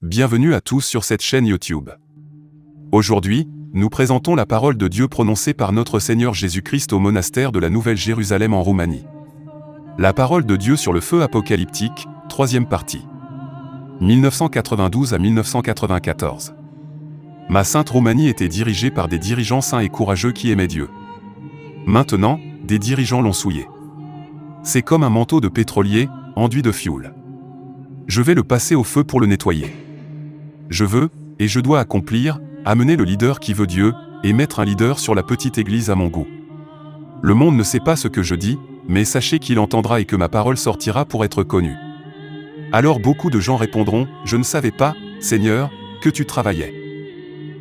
Bienvenue à tous sur cette chaîne YouTube. Aujourd'hui, nous présentons la parole de Dieu prononcée par notre Seigneur Jésus-Christ au monastère de la Nouvelle-Jérusalem en Roumanie. La parole de Dieu sur le feu apocalyptique, troisième partie. 1992 à 1994. Ma sainte Roumanie était dirigée par des dirigeants saints et courageux qui aimaient Dieu. Maintenant, des dirigeants l'ont souillé. C'est comme un manteau de pétrolier, enduit de fioul. Je vais le passer au feu pour le nettoyer. Je veux, et je dois accomplir, amener le leader qui veut Dieu, et mettre un leader sur la petite église à mon goût. Le monde ne sait pas ce que je dis, mais sachez qu'il entendra et que ma parole sortira pour être connue. Alors beaucoup de gens répondront, je ne savais pas, Seigneur, que tu travaillais.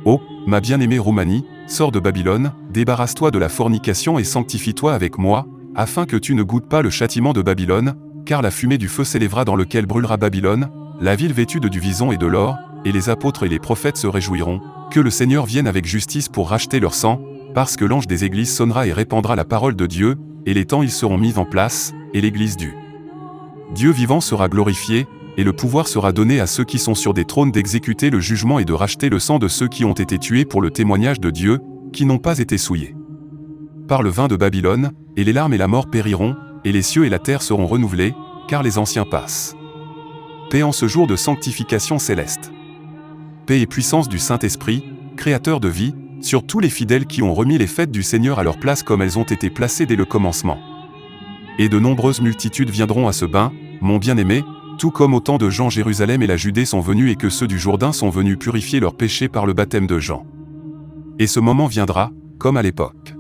Oh, ma bien-aimée Roumanie, sors de Babylone, débarrasse-toi de la fornication et sanctifie-toi avec moi, afin que tu ne goûtes pas le châtiment de Babylone, car la fumée du feu s'élèvera dans lequel brûlera Babylone, la ville vêtue de du vison et de l'or, et les apôtres et les prophètes se réjouiront, que le Seigneur vienne avec justice pour racheter leur sang, parce que l'ange des églises sonnera et répandra la parole de Dieu, et les temps ils seront mis en place, et l'église du Dieu vivant sera glorifié, et le pouvoir sera donné à ceux qui sont sur des trônes d'exécuter le jugement et de racheter le sang de ceux qui ont été tués pour le témoignage de Dieu, qui n'ont pas été souillés par le vin de Babylone, et les larmes et la mort périront, et les cieux et la terre seront renouvelés, car les anciens passent. Paix en ce jour de sanctification céleste. Paix et puissance du Saint-Esprit, créateur de vie, sur tous les fidèles qui ont remis les fêtes du Seigneur à leur place comme elles ont été placées dès le commencement. Et de nombreuses multitudes viendront à ce bain, mon bien-aimé, tout comme autant de Jean Jérusalem et la Judée sont venus et que ceux du Jourdain sont venus purifier leurs péchés par le baptême de Jean. Et ce moment viendra, comme à l'époque.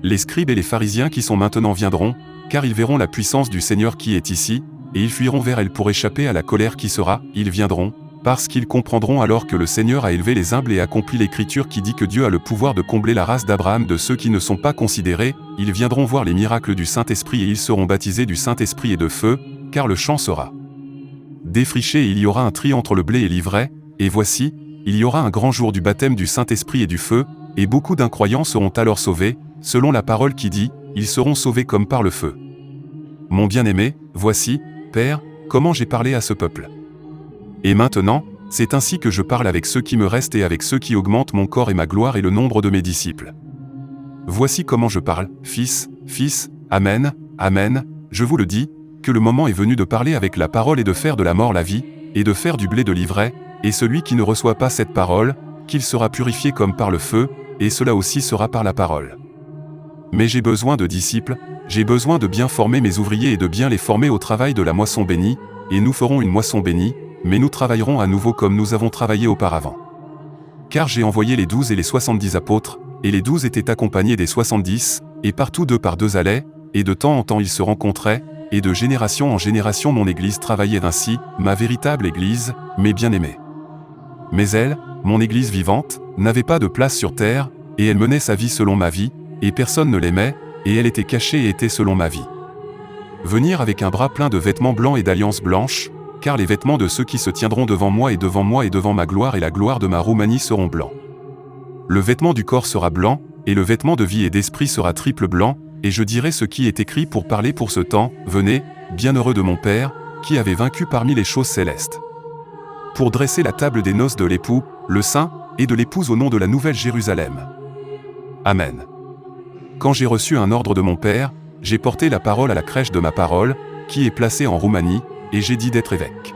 Les scribes et les pharisiens qui sont maintenant viendront, car ils verront la puissance du Seigneur qui est ici, et ils fuiront vers elle pour échapper à la colère qui sera, ils viendront, parce qu'ils comprendront alors que le Seigneur a élevé les humbles et accompli l'écriture qui dit que Dieu a le pouvoir de combler la race d'Abraham de ceux qui ne sont pas considérés, ils viendront voir les miracles du Saint-Esprit et ils seront baptisés du Saint-Esprit et de feu, car le champ sera défriché et il y aura un tri entre le blé et l'ivraie, et voici, il y aura un grand jour du baptême du Saint-Esprit et du feu, et beaucoup d'incroyants seront alors sauvés, selon la parole qui dit, ils seront sauvés comme par le feu. Mon bien-aimé, voici, Père, comment j'ai parlé à ce peuple. Et maintenant, c'est ainsi que je parle avec ceux qui me restent et avec ceux qui augmentent mon corps et ma gloire et le nombre de mes disciples. Voici comment je parle, Fils, Amen, Amen, je vous le dis, que le moment est venu de parler avec la parole et de faire de la mort la vie, et de faire du blé de l'ivraie, et celui qui ne reçoit pas cette parole, qu'il sera purifié comme par le feu, et cela aussi sera par la parole. Mais j'ai besoin de disciples, j'ai besoin de bien former mes ouvriers et de bien les former au travail de la moisson bénie, et nous ferons une moisson bénie, mais nous travaillerons à nouveau comme nous avons travaillé auparavant. Car j'ai envoyé les 12 et les 70 apôtres, et les 12 étaient accompagnés des 70, et partout 2 par 2 allaient, et de temps en temps ils se rencontraient, et de génération en génération mon Église travaillait ainsi, ma véritable Église, mes bien-aimés. Mais elle, mon Église vivante, n'avait pas de place sur terre, et elle menait sa vie selon ma vie, et personne ne l'aimait, et elle était cachée et était selon ma vie. Venir avec un bras plein de vêtements blancs et d'alliances blanches, car les vêtements de ceux qui se tiendront devant moi et devant ma gloire et la gloire de ma Roumanie seront blancs. Le vêtement du corps sera blanc, et le vêtement de vie et d'esprit sera triple blanc, et je dirai ce qui est écrit pour parler pour ce temps, venez, bienheureux de mon Père, qui avait vaincu parmi les choses célestes. Pour dresser la table des noces de l'époux, le saint, et de l'épouse au nom de la Nouvelle Jérusalem. Amen. Quand j'ai reçu un ordre de mon Père, j'ai porté la parole à la crèche de ma parole, qui est placée en Roumanie, et j'ai dit d'être évêque.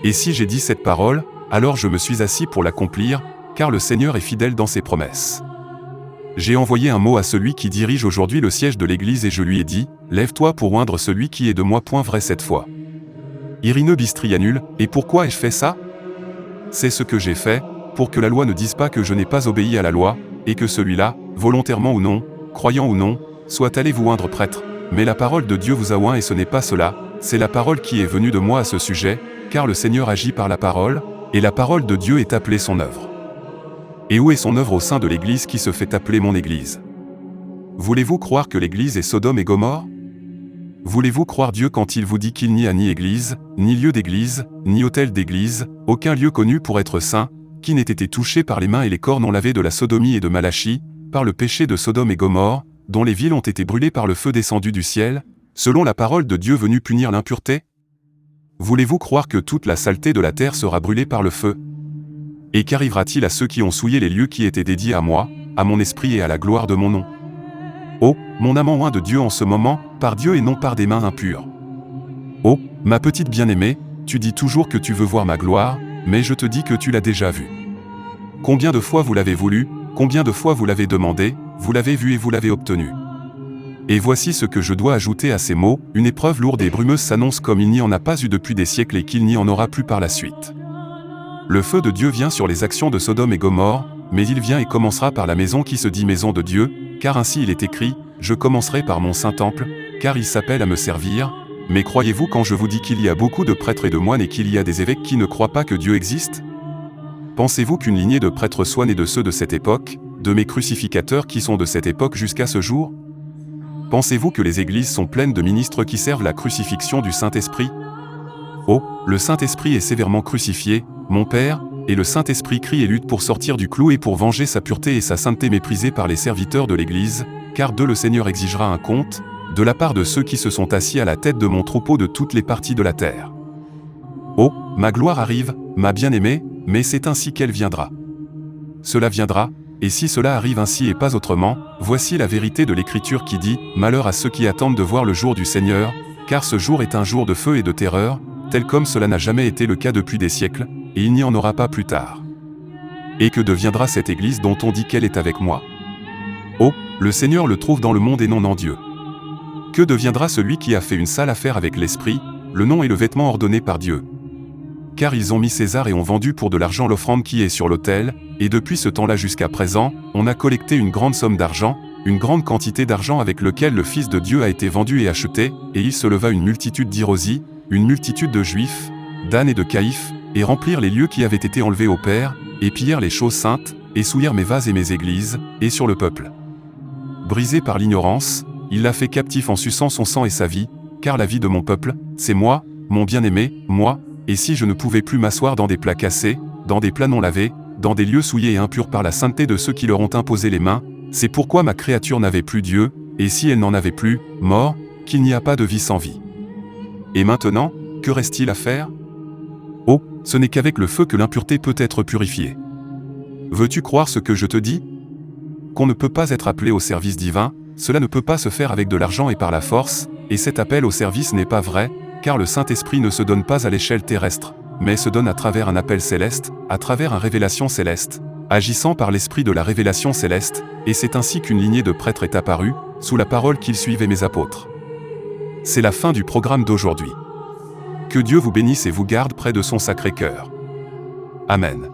Et si j'ai dit cette parole, alors je me suis assis pour l'accomplir, car le Seigneur est fidèle dans ses promesses. J'ai envoyé un mot à celui qui dirige aujourd'hui le siège de l'Église et je lui ai dit, lève-toi pour oindre celui qui est de moi. Point vrai cette fois. Irineu Bistrianul, et pourquoi ai-je fait ça? C'est ce que j'ai fait, pour que la loi ne dise pas que je n'ai pas obéi à la loi, et que celui-là, volontairement ou non, croyant ou non, soit allé vous oindre prêtre. Mais la parole de Dieu vous a oint et ce n'est pas cela, c'est la parole qui est venue de moi à ce sujet, car le Seigneur agit par la parole, et la parole de Dieu est appelée son œuvre. Et où est son œuvre au sein de l'Église qui se fait appeler mon Église? Voulez-vous croire que l'Église est Sodome et Gomorrhe? Voulez-vous croire Dieu quand il vous dit qu'il n'y a ni Église, ni lieu d'Église, ni autel d'Église, aucun lieu connu pour être saint, qui n'ait été touché par les mains et les corps non lavés de la sodomie et de Malachie, par le péché de Sodome et Gomorrhe, dont les villes ont été brûlées par le feu descendu du ciel, selon la parole de Dieu venu punir l'impureté? Voulez-vous croire que toute la saleté de la terre sera brûlée par le feu? Et qu'arrivera-t-il à ceux qui ont souillé les lieux qui étaient dédiés à moi, à mon esprit et à la gloire de mon nom? Oh, mon amant loin de Dieu en ce moment, par Dieu et non par des mains impures. Oh, ma petite bien-aimée, tu dis toujours que tu veux voir ma gloire, mais je te dis que tu l'as déjà vue. Combien de fois vous l'avez voulu, combien de fois vous l'avez demandé, vous l'avez vu et vous l'avez obtenu. Et voici ce que je dois ajouter à ces mots, une épreuve lourde et brumeuse s'annonce comme il n'y en a pas eu depuis des siècles et qu'il n'y en aura plus par la suite. Le feu de Dieu vient sur les actions de Sodome et Gomorrhe, mais il vient et commencera par la maison qui se dit maison de Dieu, car ainsi il est écrit, je commencerai par mon saint temple, car il s'appelle à me servir. Mais croyez-vous quand je vous dis qu'il y a beaucoup de prêtres et de moines et qu'il y a des évêques qui ne croient pas que Dieu existe? Pensez-vous qu'une lignée de prêtres soit née de ceux de cette époque, de mes crucificateurs qui sont de cette époque jusqu'à ce jour? Pensez-vous que les églises sont pleines de ministres qui servent la crucifixion du Saint-Esprit? Oh, le Saint-Esprit est sévèrement crucifié, mon Père, et le Saint-Esprit crie et lutte pour sortir du clou et pour venger sa pureté et sa sainteté méprisée par les serviteurs de l'Église, car d'eux le Seigneur exigera un compte, de la part de ceux qui se sont assis à la tête de mon troupeau de toutes les parties de la terre. Oh, ma gloire arrive, ma bien-aimée, mais c'est ainsi qu'elle viendra. Cela viendra, et si cela arrive ainsi et pas autrement, voici la vérité de l'Écriture qui dit, malheur à ceux qui attendent de voir le jour du Seigneur, car ce jour est un jour de feu et de terreur, tel comme cela n'a jamais été le cas depuis des siècles, et il n'y en aura pas plus tard. Et que deviendra cette Église dont on dit qu'elle est avec moi? Oh, le Seigneur le trouve dans le monde et non en Dieu. Que deviendra celui qui a fait une sale affaire avec l'esprit, le nom et le vêtement ordonnés par Dieu? Car ils ont mis César et ont vendu pour de l'argent l'offrande qui est sur l'autel, et depuis ce temps-là jusqu'à présent, on a collecté une grande somme d'argent, une grande quantité d'argent avec lequel le Fils de Dieu a été vendu et acheté, et il se leva une multitude d'Hérosie, une multitude de Juifs, d'Anne et de Caïphe, et remplirent les lieux qui avaient été enlevés au Père, et pillèrent les choses saintes, et souillèrent mes vases et mes églises, et sur le peuple. Brisé par l'ignorance, il l'a fait captif en suçant son sang et sa vie, car la vie de mon peuple, c'est moi, mon bien-aimé, moi, et si je ne pouvais plus m'asseoir dans des plats cassés, dans des plats non lavés, dans des lieux souillés et impurs par la sainteté de ceux qui leur ont imposé les mains, c'est pourquoi ma créature n'avait plus Dieu, et si elle n'en avait plus, mort, qu'il n'y a pas de vie sans vie. Et maintenant, que reste-t-il à faire? Oh, ce n'est qu'avec le feu que l'impureté peut être purifiée. Veux-tu croire ce que je te dis? Qu'on ne peut pas être appelé au service divin, cela ne peut pas se faire avec de l'argent et par la force, et cet appel au service n'est pas vrai, car le Saint-Esprit ne se donne pas à l'échelle terrestre, mais se donne à travers un appel céleste, à travers une révélation céleste, agissant par l'esprit de la révélation céleste, et c'est ainsi qu'une lignée de prêtres est apparue, sous la parole qu'ils suivaient mes apôtres. C'est la fin du programme d'aujourd'hui. Que Dieu vous bénisse et vous garde près de son Sacré-Cœur. Amen.